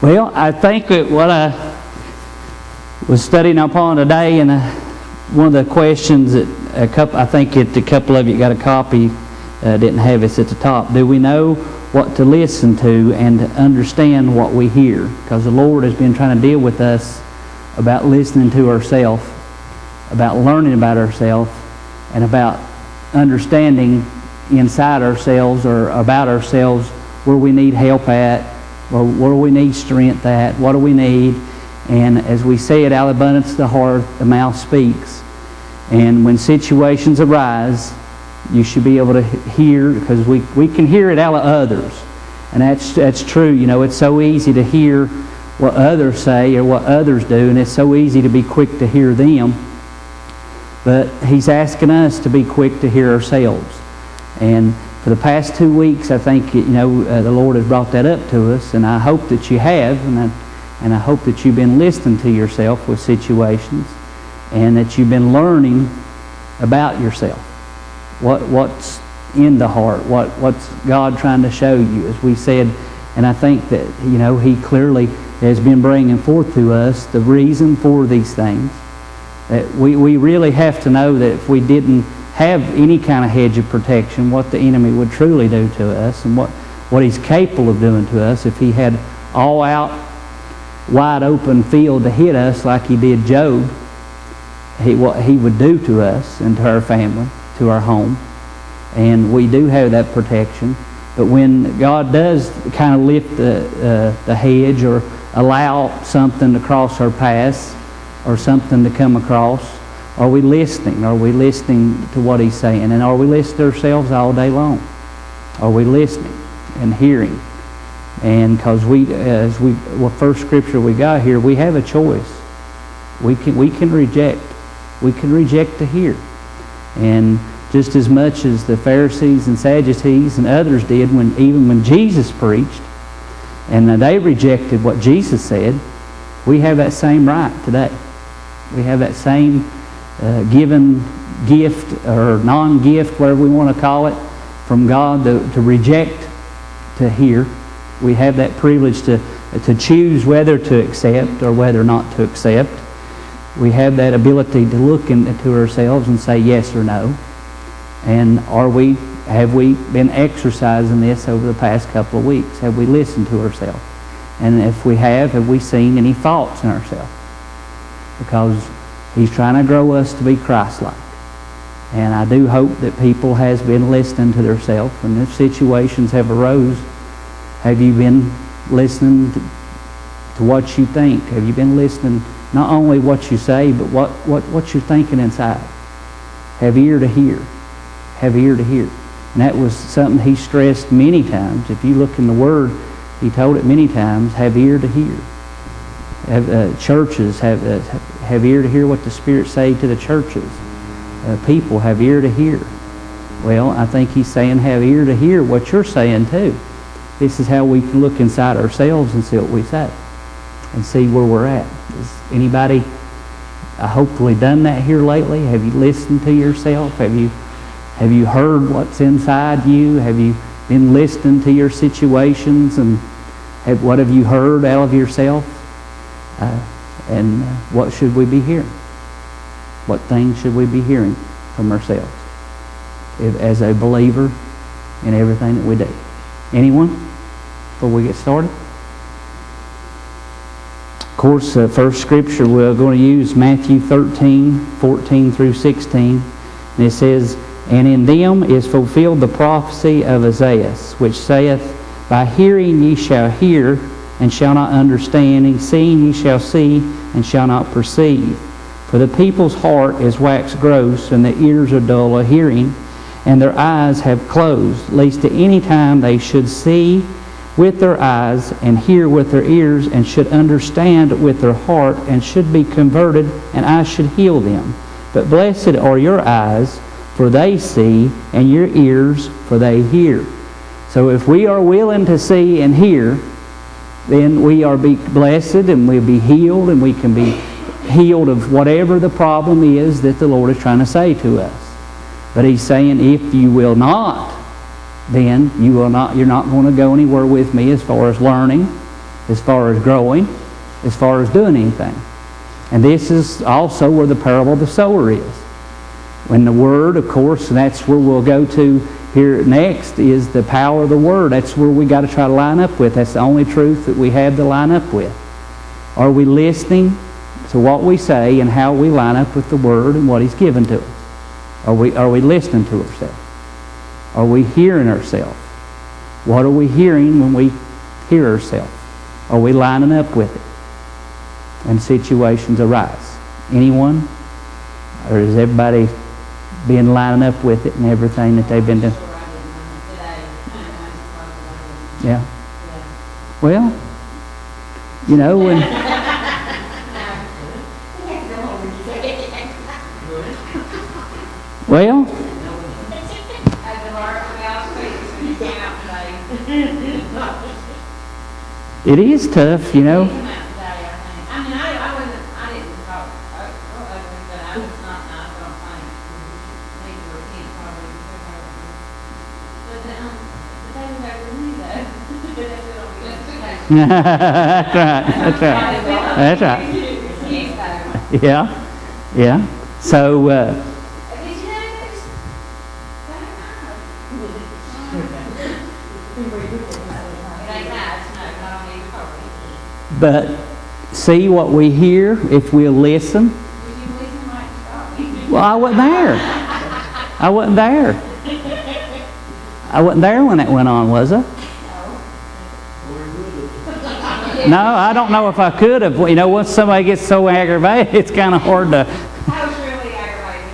Well, I think that what I was studying upon today, and one of the questions that I think a couple of you got a copy, didn't have this at the top. Do we know what to listen to and understand what we hear? Because the Lord has been trying to deal with us about listening to ourselves, about learning about ourselves, and about understanding inside ourselves or about ourselves where we need help at, or where we need strength at, what do we need. And as we say it, out of the abundance of the heart, the mouth speaks. And when situations arise, you should be able to hear, because we can hear it out of others. And that's true. You know, it's so easy to hear what others say or what others do, and it's so easy to be quick to hear them. But He's asking us to be quick to hear ourselves. And for the past 2 weeks, I think, the Lord has brought that up to us, and I hope that you have, and I hope that you've been listening to yourself with situations, and that you've been learning about yourself. What's in the heart? What's God trying to show you? As we said, and I think that He clearly has been bringing forth to us the reason for these things. That we really have to know that if we didn't have any kind of hedge of protection, what the enemy would truly do to us, and what he's capable of doing to us if he had all out wide open field to hit us like he did Job. What he would do to us and to our family, to our home. And we do have that protection. But when God does kind of lift the hedge, or allow something to cross our paths, or something to come across, are we listening? Are we listening to what He's saying? And are we listening to ourselves all day long? Are we listening and hearing? And because first scripture we got here, we have a choice. We can reject. We can reject to hear. And just as much as the Pharisees and Sadducees and others did, even when Jesus preached, and they rejected what Jesus said, we have that same right today. We have that same given gift or non-gift, whatever we want to call it, from God to reject to hear. We have that privilege to choose whether to accept or whether not to accept. We have that ability to look into ourselves and say yes or no. And have we been exercising this over the past couple of weeks? Have we listened to ourselves? And if we have we seen any faults in ourselves? Because He's trying to grow us to be Christ-like. And I do hope that people has been listening to themselves, and if situations have arose, have you been listening to what you think? Have you been listening not only what you say, but what you're thinking inside? Have ear to hear. Have ear to hear. And that was something He stressed many times. If you look in the Word, He told it many times, have ear to hear. Churches have ear to hear what the Spirit say to the churches. People have ear to hear. Well, I think He's saying have ear to hear what you're saying too. This is how we can look inside ourselves and see what we say and see where we're at. Has anybody hopefully done that here lately? Have you listened to yourself? Have you heard what's inside you? Have you been listening to your situations, and what have you heard out of yourself? And what should we be hearing? What things should we be hearing from ourselves as a believer in everything that we do? Anyone? Before we get started? Of course, first scripture we're going to use Matthew 13:14 through 16. And it says, "And in them is fulfilled the prophecy of Isaiah, which saith, By hearing ye shall hear, and shall not understand, and seeing ye shall see, and shall not perceive. For the people's heart is waxed gross, and their ears are dull of hearing, and their eyes have closed, lest at any time they should see with their eyes, and hear with their ears, and should understand with their heart, and should be converted, and I should heal them. But blessed are your eyes, for they see, and your ears, for they hear." So if we are willing to see and hear, then we are be blessed, and we'll be healed, and we can be healed of whatever the problem is that the Lord is trying to say to us. But He's saying, if you will not then you're not going to go anywhere with me as far as learning, as far as growing, as far as doing anything. And this is also where the parable of the sower is. When the Word, of course, and that's where we'll go to here next, is the power of the Word. That's where we got to try to line up with. That's the only truth that we have to line up with. Are we listening to what we say and how we line up with the Word and what He's given to us? Are we listening to ourselves? Are we hearing ourselves? What are we hearing when we hear ourselves? Are we lining up with it? And situations arise. Anyone? Or is everybody being lining up with it and everything that they've been doing? Yeah. Well, you know, when... Well... It is tough, you know. That's right. That's right. Yeah. Yeah. So, but see what we hear if we'll listen. Well, I wasn't there. I wasn't there. I wasn't there when that went on, was I? No, I don't know if I could have. You know, once somebody gets so aggravated, it's kind of hard to... I was really aggravated.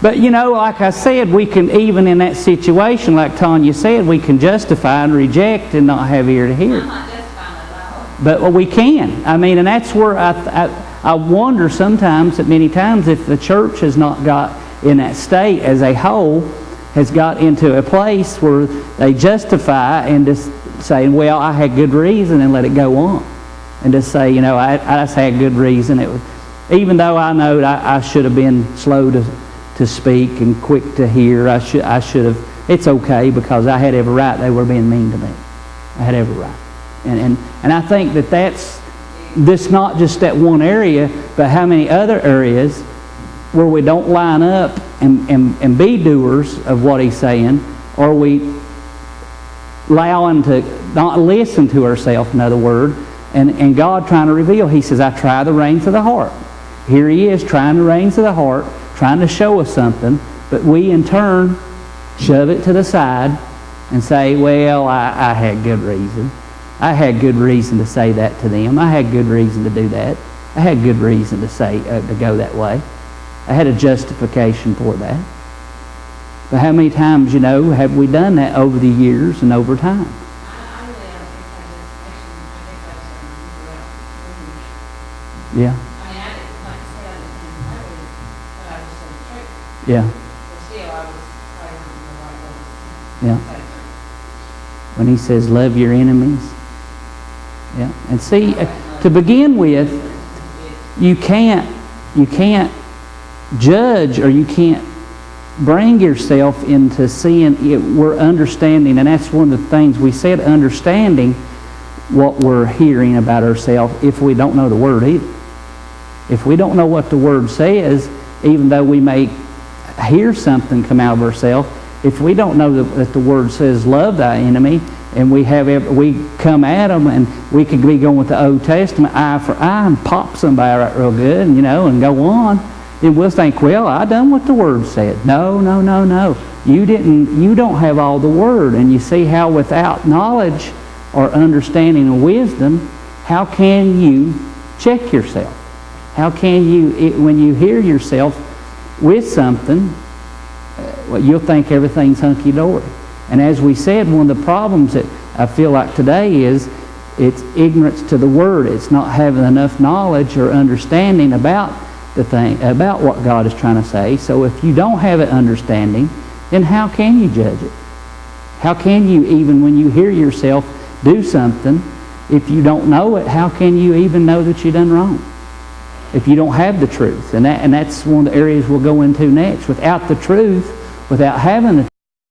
But, you know, like I said, we can, even in that situation, like Tanya said, we can justify and reject and not have ear to hear. I'm not justifying it at all. But we can. I mean, and that's where I wonder sometimes, that many times, if the church has not got in that state as a whole, has got into a place where they justify and just saying, well, I had good reason, and let it go on. And just say, you know, I just had good reason. It was, even though I know that I should have been slow to speak and quick to hear, I should have, it's okay because I had every right. They were being mean to me. I had every right. And I think that's this, not just that one area, but how many other areas where we don't line up and be doers of what He's saying, or we allowing to not listen to ourselves, in other words, and God trying to reveal. He says, I try the reins of the heart. Here He is trying the reins of the heart, trying to show us something, but we in turn shove it to the side and say, well, I had good reason. I had good reason to say that to them. I had good reason to do that. I had good reason to say to go that way. I had a justification for that. But how many times, you know, have we done that over the years and over time? I really don't think that Yeah. I mean, I didn't, like I said, I didn't totally, but I just said the truth. Yeah. But still, I was probably on the right way. Yeah. When He says, love your enemies. Yeah. And see, to begin with, you can't judge, or you can't bring yourself into seeing it. We're understanding, and that's one of the things we said, understanding what we're hearing about ourselves if we don't know the Word either. If we don't know what the Word says, even though we may hear something come out of ourselves, if we don't know that the Word says love thy enemy, and we come at them, and we could be going with the Old Testament, eye for eye, and pop somebody right real good, and, you know, and go on, then we'll think, well, I done what the Word said. No. You don't have all the Word. And you see how without knowledge or understanding and wisdom, how can you check yourself? How can you, when you hear yourself with something, well, you'll think everything's hunky-dory. And as we said, one of the problems that I feel like today is it's ignorance to the Word. It's not having enough knowledge or understanding about the thing, about what God is trying to say. So if you don't have an understanding, then how can you judge it? How can you, even when you hear yourself do something, if you don't know it, how can you even know that you've done wrong? If you don't have the truth. And that's one of the areas we'll go into next. Without the truth, without having the